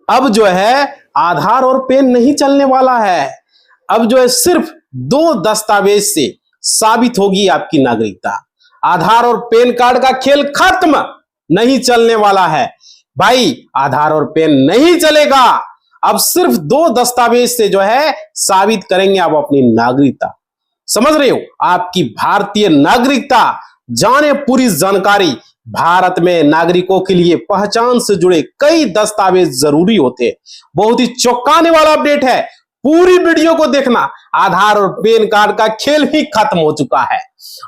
अब जो है आधार और पैन नहीं चलने वाला है। अब जो है सिर्फ दो दस्तावेज से साबित होगी आपकी नागरिकता। आधार और पैन कार्ड का खेल खत्म, नहीं चलने वाला है भाई। आधार और पैन नहीं चलेगा। अब सिर्फ दो दस्तावेज से जो है साबित करेंगे आप अपनी नागरिकता। समझ रहे हो? आपकी भारतीय नागरिकता। जाने पूरी जानकारी। भारत में नागरिकों के लिए पहचान से जुड़े कई दस्तावेज जरूरी होते हैं। बहुत ही चौंकाने वाला अपडेट है, पूरी वीडियो को देखना। आधार और पैन कार्ड का खेल ही खत्म हो चुका है।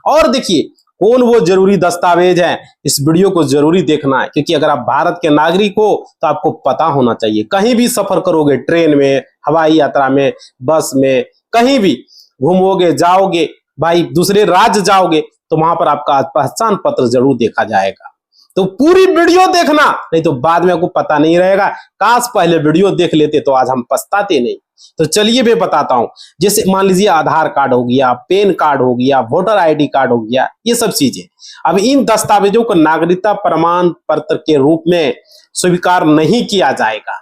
और देखिए कौन वो जरूरी दस्तावेज है, इस वीडियो को जरूरी देखना है, क्योंकि अगर आप भारत के नागरिक हो तो आपको पता होना चाहिए। कहीं भी सफर करोगे, ट्रेन में, हवाई यात्रा में, बस में, कहीं भी घूमोगे, जाओगे भाई, दूसरे राज्य जाओगे तो वहां पर आपका पहचान पत्र जरूर देखा जाएगा। तो पूरी वीडियो देखना, नहीं तो बाद में आपको पता नहीं रहेगा। काश पहले वीडियो देख लेते तो आज हम पछताते नहीं। तो चलिए मैं बताता हूं। जैसे मान लीजिए आधार कार्ड हो गया, पैन कार्ड हो गया, वोटर आईडी कार्ड हो गया, ये सब चीजें। अब इन दस्तावेजों को नागरिकता प्रमाण पत्र के रूप में स्वीकार नहीं किया जाएगा।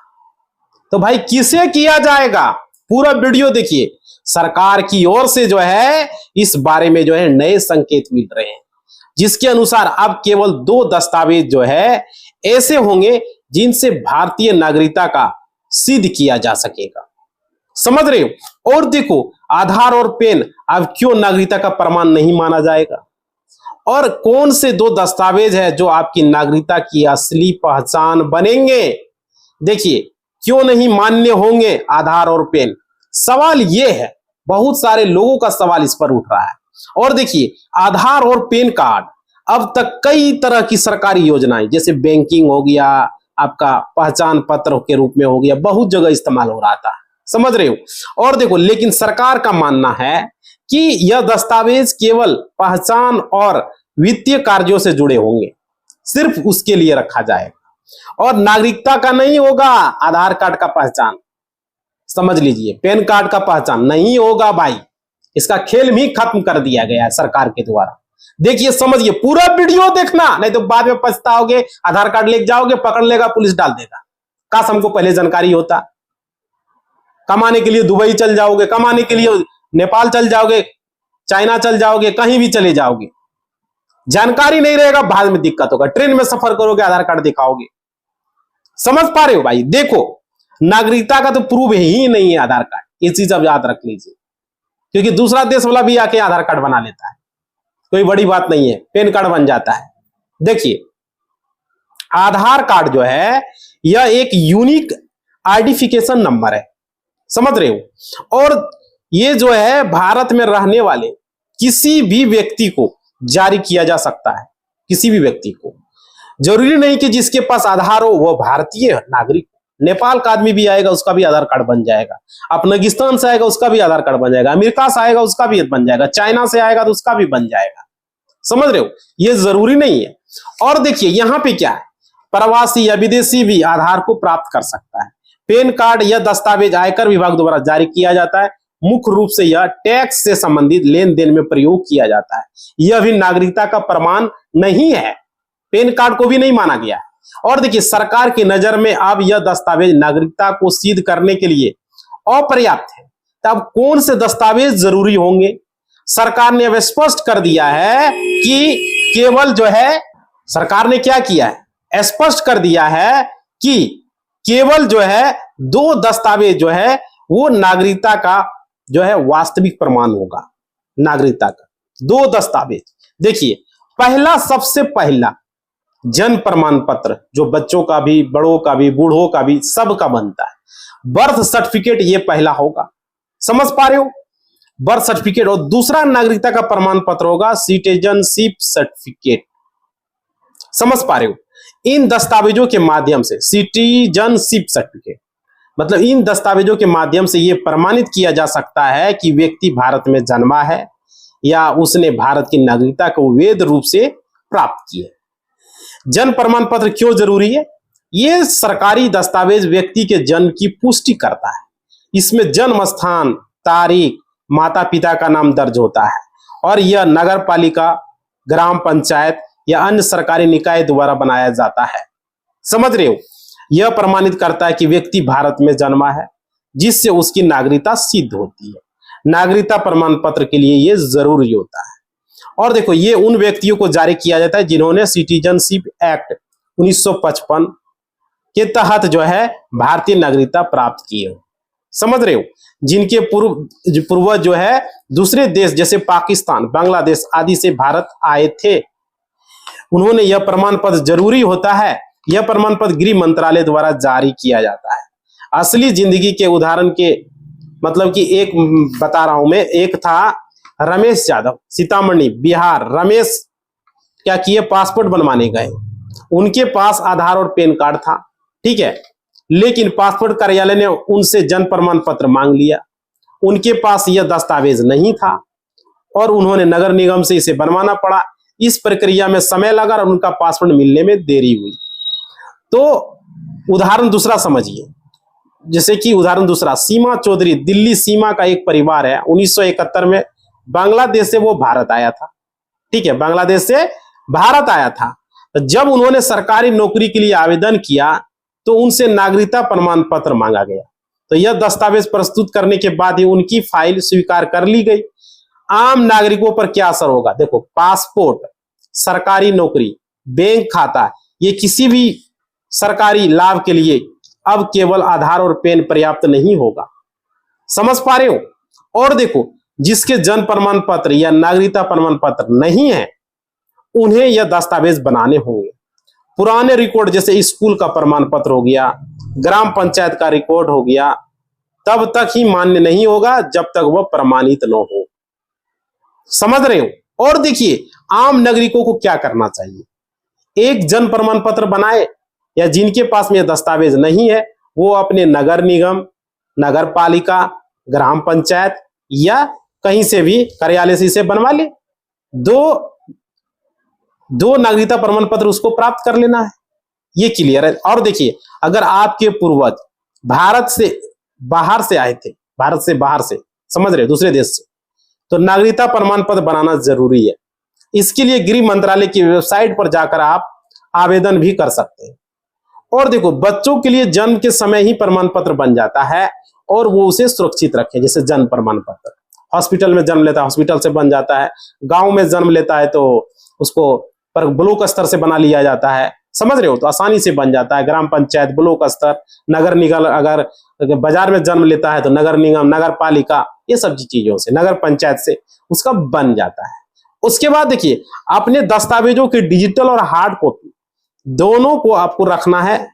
तो भाई किसे किया जाएगा? पूरा वीडियो देखिए। सरकार की ओर से जो है इस बारे में जो है नए संकेत मिल रहे हैं, जिसके अनुसार अब केवल दो दस्तावेज जो है ऐसे होंगे जिनसे भारतीय नागरिकता का सिद्ध किया जा सकेगा। समझ रहे हो? और देखो, आधार और पैन अब क्यों नागरिकता का प्रमाण नहीं माना जाएगा, और कौन से दो दस्तावेज है जो आपकी नागरिकता की असली पहचान बनेंगे। देखिए क्यों नहीं मान्य होंगे आधार और पैन। सवाल यह है, बहुत सारे लोगों का सवाल इस पर उठ रहा है। और देखिए आधार और पैन कार्ड अब तक कई तरह की सरकारी योजनाएं, जैसे बैंकिंग हो गया, आपका पहचान पत्र के रूप में हो गया, बहुत जगह इस्तेमाल हो रहा था। समझ रहे हो? और देखो, लेकिन सरकार का मानना है कि यह दस्तावेज केवल पहचान और वित्तीय कार्यों से जुड़े होंगे, सिर्फ उसके लिए रखा जाएगा, और नागरिकता का नहीं होगा। आधार कार्ड का पहचान समझ लीजिए, पैन कार्ड का पहचान नहीं होगा भाई। इसका खेल भी खत्म कर दिया गया है सरकार के द्वारा। देखिए समझिए, पूरा वीडियो देखना, नहीं तो बाद में पछताओगे। आधार कार्ड लेके जाओगे, पकड़ लेगा, पुलिस डाल देगा। काश हमको पहले जानकारी होता। कमाने के लिए दुबई चल जाओगे, कमाने के लिए नेपाल चल जाओगे, चाइना चल जाओगे, कहीं भी चले जाओगे, जानकारी नहीं रहेगा, बाद में दिक्कत होगा। ट्रेन में सफर करोगे, आधार कार्ड दिखाओगे। समझ पा रहे हो भाई? देखो, नागरिकता का तो प्रूफ ही नहीं है आधार कार्ड, ये चीज अब याद रख लीजिए, क्योंकि दूसरा देश वाला भी आके आधार कार्ड बना लेता है, कोई बड़ी बात नहीं है, पैन कार्ड बन जाता है। देखिए आधार कार्ड जो है यह एक यूनिक आइडेंटिफिकेशन नंबर है, समझ रहे हो? और ये जो है भारत में रहने वाले किसी भी व्यक्ति को जारी किया जा सकता है। किसी भी व्यक्ति को, जरूरी नहीं कि जिसके पास आधार हो वो भारतीय नागरिक। नेपाल का आदमी भी आएगा, उसका भी आधार कार्ड बन जाएगा। अफगानिस्तान से आएगा, उसका भी आधार कार्ड बन जाएगा। अमेरिका से आएगा, उसका भी बन जाएगा। चाइना से आएगा तो उसका भी बन जाएगा। समझ रहे हो? ये जरूरी नहीं है। और देखिए यहां पे क्या है, प्रवासी या विदेशी भी आधार को प्राप्त कर सकता है। पैन कार्ड यह दस्तावेज आयकर विभाग द्वारा जारी किया जाता है। मुख्य रूप से यह टैक्स से संबंधित लेन देन में प्रयोग किया जाता है। यह भी नागरिकता का प्रमाण नहीं है, पैन कार्ड को भी नहीं माना गया है। और देखिए सरकार की नजर में अब यह दस्तावेज नागरिकता को सिद्ध करने के लिए अपर्याप्त है। तब कौन से दस्तावेज जरूरी होंगे? सरकार ने अब स्पष्ट कर दिया है कि केवल जो है, सरकार ने क्या किया है, स्पष्ट कर दिया है कि केवल जो है दो दस्तावेज जो है वो नागरिकता का जो है वास्तविक प्रमाण होगा। नागरिकता का दो दस्तावेज। देखिए पहला, सबसे पहला जन्म प्रमाण पत्र, जो बच्चों का भी, बड़ों का भी, बूढ़ों का भी, सबका बनता है। बर्थ सर्टिफिकेट ये पहला होगा। समझ पा रहे हो? Birth certificate. और दूसरा नागरिकता का प्रमाण पत्र होगा सिटीजनशिप सर्टिफिकेट। समझ पा रहे हो? इन दस्तावेजों के माध्यम से, सिटीजनशिप सर्टिफिकेट मतलब इन दस्तावेजों के माध्यम से यह प्रमाणित किया जा सकता है कि व्यक्ति भारत में जन्मा है या उसने भारत की नागरिकता को वैध रूप से प्राप्त की है। जन्म प्रमाण पत्र क्यों जरूरी है? यह सरकारी दस्तावेज व्यक्ति के जन्म की पुष्टि करता है। इसमें जन्म स्थान, तारीख, माता पिता का नाम दर्ज होता है, और यह नगर पालिका, ग्राम पंचायत या अन्य सरकारी निकाय द्वारा बनाया जाता है। समझ रहे हो? यह प्रमाणित करता है कि व्यक्ति भारत में जन्मा है, जिससे उसकी नागरिकता सिद्ध होती है। नागरिकता प्रमाण पत्र के लिए यह जरूरी होता है। और देखो, ये उन व्यक्तियों को जारी किया जाता है जिन्होंने सिटीजनशिप एक्ट 1955 के तहत जो है भारतीय नागरिकता प्राप्त की हो। समझ रहे हो, जिनके पूर्वज जो है दूसरे देश जैसे पाकिस्तान, बांग्लादेश आदि से भारत आए थे, उन्होंने यह प्रमाण पत्र जरूरी होता है। यह प्रमाण पत्र गृह मंत्रालय द्वारा जारी किया जाता है। असली जिंदगी के उदाहरण के मतलब कि एक बता रहा हूं मैं, एक था रमेश यादव, सीतामढ़ी बिहार। रमेश क्या किए, पासपोर्ट बनवाने गए। उनके पास आधार और पैन कार्ड था, ठीक है, लेकिन पासपोर्ट कार्यालय ने उनसे जन्म प्रमाण पत्र मांग लिया। उनके पास यह दस्तावेज नहीं था और उन्होंने नगर निगम से इसे बनवाना पड़ा। इस प्रक्रिया में समय लगा और उनका पासपोर्ट मिलने में देरी हुई। तो उदाहरण दूसरा समझिए, जैसे कि उदाहरण दूसरा, सीमा चौधरी, दिल्ली सीमा का एक परिवार है। 1971 में बांग्लादेश से वो भारत आया था, ठीक है, बांग्लादेश से भारत आया था। तो जब उन्होंने सरकारी नौकरी के लिए आवेदन किया तो उनसे नागरिकता प्रमाण पत्र मांगा गया। तो यह दस्तावेज प्रस्तुत करने के बाद ही उनकी फाइल स्वीकार कर ली गई। आम नागरिकों पर क्या असर होगा? देखो, पासपोर्ट, सरकारी नौकरी, बैंक खाता, ये किसी भी सरकारी लाभ के लिए अब केवल आधार और पैन पर्याप्त नहीं होगा। समझ पा रहे हो? और देखो, जिसके जन्म प्रमाण पत्र या नागरिकता प्रमाण पत्र नहीं है, उन्हें यह दस्तावेज बनाने होंगे। पुराने रिकॉर्ड जैसे स्कूल का प्रमाण पत्र हो गया, ग्राम पंचायत का रिकॉर्ड हो गया, तब तक ही मान्य नहीं होगा जब तक वह प्रमाणित न हो। समझ रहे हो? और देखिए, आम नागरिकों को क्या करना चाहिए? एक जन्म प्रमाण पत्र बनाए, या जिनके पास में यह दस्तावेज नहीं है वो अपने नगर निगम, नगर पालिका, ग्राम पंचायत या कहीं से भी कार्यालय से इसे बनवा ले। दो नागरिकता प्रमाण पत्र उसको प्राप्त कर लेना है। ये क्लियर है? और देखिए, अगर आपके पूर्वज भारत से बाहर से आए थे, भारत से बाहर से, समझ रहे, दूसरे देश से, तो नागरिकता प्रमाण पत्र बनाना जरूरी है। इसके लिए गृह मंत्रालय की वेबसाइट पर जाकर आप आवेदन भी कर सकते हैं। और देखो, बच्चों के लिए जन्म के समय ही प्रमाण पत्र बन जाता है और वो उसे सुरक्षित रखें। जैसे जन्म प्रमाण पत्र, हॉस्पिटल में जन्म लेता है, हॉस्पिटल से बन जाता है। गांव में जन्म लेता है तो उसको पर ब्लॉक स्तर से बना लिया जाता है। समझ रहे हो? तो आसानी से बन जाता है। ग्राम पंचायत, ब्लॉक स्तर, नगर निगम, अगर बाजार में जन्म लेता है तो नगर निगम, नगर पालिका, ये सब चीजों से, नगर पंचायत से उसका बन जाता है। उसके बाद देखिए, अपने दस्तावेजों की डिजिटल और हार्ड कॉपी दोनों को आपको रखना है।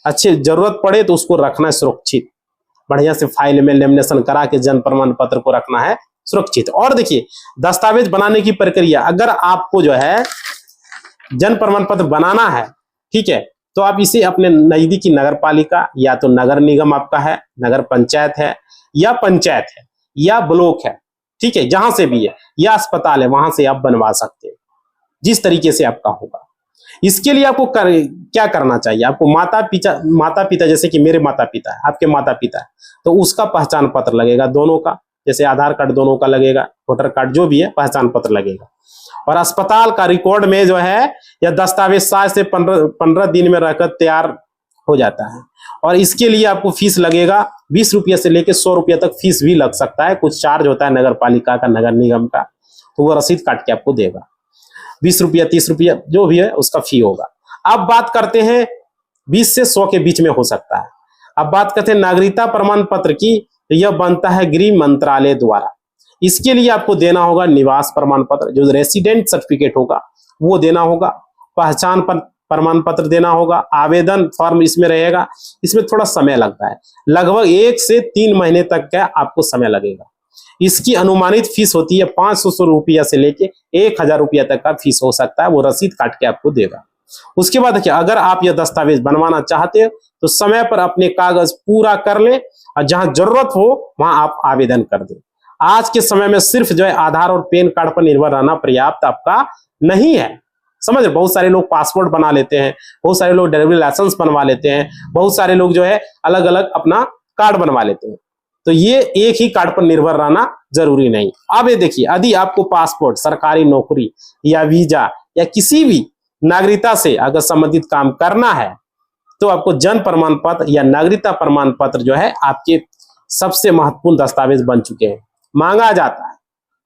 अच्छी जरूरत पड़े तो उसको रखना है सुरक्षित, बढ़िया से फाइल में लेमिनेशन करा के जन्म प्रमाण पत्र को रखना है सुरक्षित। और देखिए, दस्तावेज बनाने की प्रक्रिया, अगर आपको जो है जन्म प्रमाण पत्र बनाना है, ठीक है, तो आप इसे अपने नजदीकी नगर पालिका या तो नगर निगम आपका है, नगर पंचायत है या पंचायत है या ब्लॉक है, ठीक है, जहां से भी है, या अस्पताल है, वहां से आप बनवा सकते हैं, जिस तरीके से आपका होगा। इसके लिए आपको क्या करना चाहिए? आपको माता पिता जैसे कि मेरे माता पिता है, आपके माता पिता है, तो उसका पहचान पत्र लगेगा दोनों का, जैसे आधार कार्ड दोनों का लगेगा, वोटर कार्ड जो भी है, पहचान पत्र लगेगा। और अस्पताल का रिकॉर्ड में जो है यह दस्तावेज 7 से 15 दिन में रहकर तैयार हो जाता है। और इसके लिए आपको फीस लगेगा 20 रुपये से लेकर 100 रुपये तक फीस भी लग सकता है। कुछ चार्ज होता है नगर पालिका का, नगर निगम का, तो वो रसीद काट के आपको देगा। 20 रुपया 30 रुपया जो भी है उसका फी होगा। अब बात करते हैं 20 से 100 के बीच में हो सकता है। अब बात करते हैं नागरिकता प्रमाण पत्र की, तो यह बनता है गृह मंत्रालय द्वारा। इसके लिए आपको देना होगा निवास प्रमाण पत्र, जो रेसिडेंट सर्टिफिकेट होगा वो देना होगा, पहचान प्रमाण पत्र देना होगा, आवेदन फॉर्म इसमें रहेगा। इसमें थोड़ा समय लगता है, लगभग 1 से 3 महीने तक का आपको समय लगेगा। इसकी अनुमानित फीस होती है 500 रुपया से लेके 1000 रुपया तक का फीस हो सकता है, वो रसीद काट के आपको देगा। उसके बाद देखिए, अगर आप यह दस्तावेज बनवाना चाहते हो तो समय पर अपने कागज पूरा कर ले और जहां जरूरत हो वहां आप आवेदन कर दें। आज के समय में सिर्फ जो है आधार और पैन कार्ड पर निर्भर रहना पर्याप्त आपका नहीं है। समझ, बहुत सारे लोग पासपोर्ट बना लेते हैं, बहुत सारे लोग ड्राइविंग लाइसेंस बनवा लेते हैं, बहुत सारे लोग जो है अलग अलग अपना कार्ड बनवा लेते हैं। तो ये एक ही कार्ड पर निर्भर रहना जरूरी नहीं। अब ये देखिए, यदि आपको पासपोर्ट, सरकारी नौकरी या वीजा या किसी भी नागरिकता से अगर संबंधित काम करना है तो आपको जन्म प्रमाण पत्र या नागरिकता प्रमाण पत्र जो है आपके सबसे महत्वपूर्ण दस्तावेज बन चुके हैं, मांगा जाता है।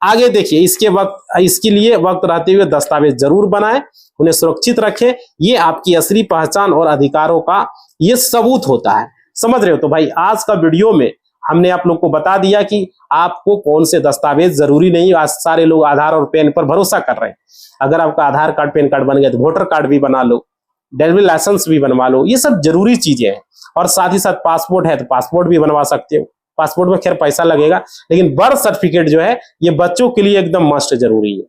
आगे देखिए, इसके लिए वक्त रहते हुए दस्तावेज जरूर बनाएं, उन्हें सुरक्षित रखें। ये आपकी असली पहचान और अधिकारों का ये सबूत होता है। समझ रहे हो? तो भाई आज का वीडियो में हमने आप लोग को बता दिया कि आपको कौन से दस्तावेज जरूरी नहीं। आज सारे लोग आधार और पैन पर भरोसा कर रहे हैं। अगर आपका आधार कार्ड पैन कार्ड बन गया तो वोटर कार्ड भी बना लो, ड्राइविंग लाइसेंस भी बनवा लो, ये सब जरूरी चीजें हैं। और साथ ही साथ पासपोर्ट है तो पासपोर्ट भी बनवा सकते हो। पासपोर्ट में खैर पैसा लगेगा, लेकिन बर्थ सर्टिफिकेट जो है ये बच्चों के लिए एकदम मस्ट जरूरी है।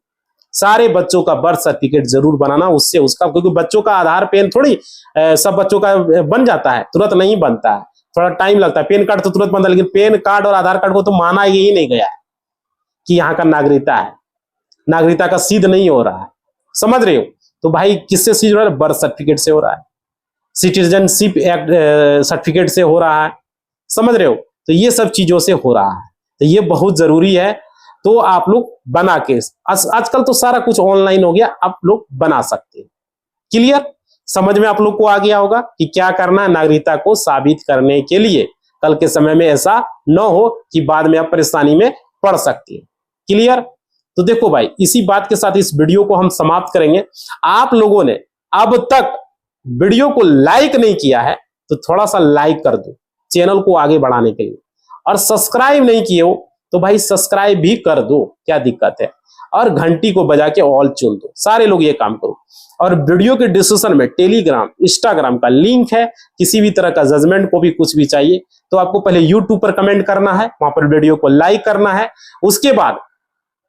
सारे बच्चों का बर्थ सर्टिफिकेट जरूर बनाना, उससे उसका, क्योंकि बच्चों का आधार पैन थोड़ी सब बच्चों का बन जाता है, तुरंत नहीं बनता है, थोड़ा टाइम लगता है। पैन कार्ड तो तुरंत बनता है, लेकिन पैन कार्ड और आधार कार्ड को तो माना ही नहीं गया है कि यहाँ का नागरिकता है, नागरिकता का सिद्ध नहीं हो रहा है। समझ रहे हो? तो भाई किससे सिद्ध हो रहा है? बर्थ सर्टिफिकेट से हो रहा है, सिटीजनशिप एक्ट सर्टिफिकेट से हो रहा है। समझ रहे हो? तो ये सब चीजों से हो रहा है, तो ये बहुत जरूरी है। तो आप लोग बना के, आजकल तो सारा कुछ ऑनलाइन हो गया, आप लोग बना सकते हैं। क्लियर? समझ में आप लोग को आ गया होगा कि क्या करना है नागरिकता को साबित करने के लिए। कल के समय में ऐसा न हो कि बाद में आप परेशानी में पड़ सकते हैं। क्लियर? तो देखो भाई, इसी बात के साथ इस वीडियो को हम समाप्त करेंगे। आप लोगों ने अब तक वीडियो को लाइक नहीं किया है तो थोड़ा सा लाइक कर दो चैनल को आगे बढ़ाने के लिए, और सब्सक्राइब नहीं किए हो तो भाई सब्सक्राइब भी कर दो, क्या दिक्कत है, और घंटी को बजा के ऑल चुन दो। सारे लोग ये काम करो। और वीडियो के डिस्क्रिप्शन में टेलीग्राम, इंस्टाग्राम का लिंक है। किसी भी तरह का जजमेंट को भी कुछ भी चाहिए तो आपको पहले यूट्यूब पर कमेंट करना है, वहां पर वीडियो को लाइक करना है, उसके बाद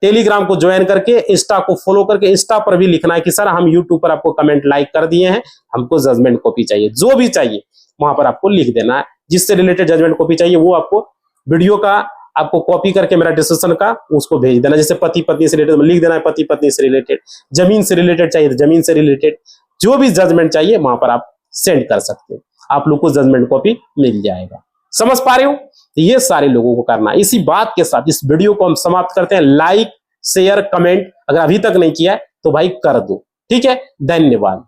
टेलीग्राम को ज्वाइन करके इंस्टा को फॉलो करके इंस्टा पर भी लिखना है कि सर हम यूट्यूब पर आपको कमेंट लाइक कर दिए हैं, हमको जजमेंट कॉपी चाहिए। जो भी चाहिए वहां पर आपको लिख देना है, जिससे रिलेटेड जजमेंट कॉपी चाहिए वो आपको वीडियो का आपको कॉपी करके मेरा डिस्क्रिप्शन का उसको भेज देना। जैसे पति पत्नी से रिलेटेड लिख देना है, पति पत्नी से रिलेटेड, जमीन से रिलेटेड चाहिए तो जमीन से रिलेटेड, जो भी जजमेंट चाहिए वहां पर आप सेंड कर सकते हो, आप लोग को जजमेंट कॉपी मिल जाएगा। समझ पा रहे हो? तो ये सारे लोगों को करना है। इसी बात के साथ इस वीडियो को हम समाप्त करते हैं। लाइक, शेयर, कमेंट अगर अभी तक नहीं किया है तो भाई कर दो। ठीक है? धन्यवाद।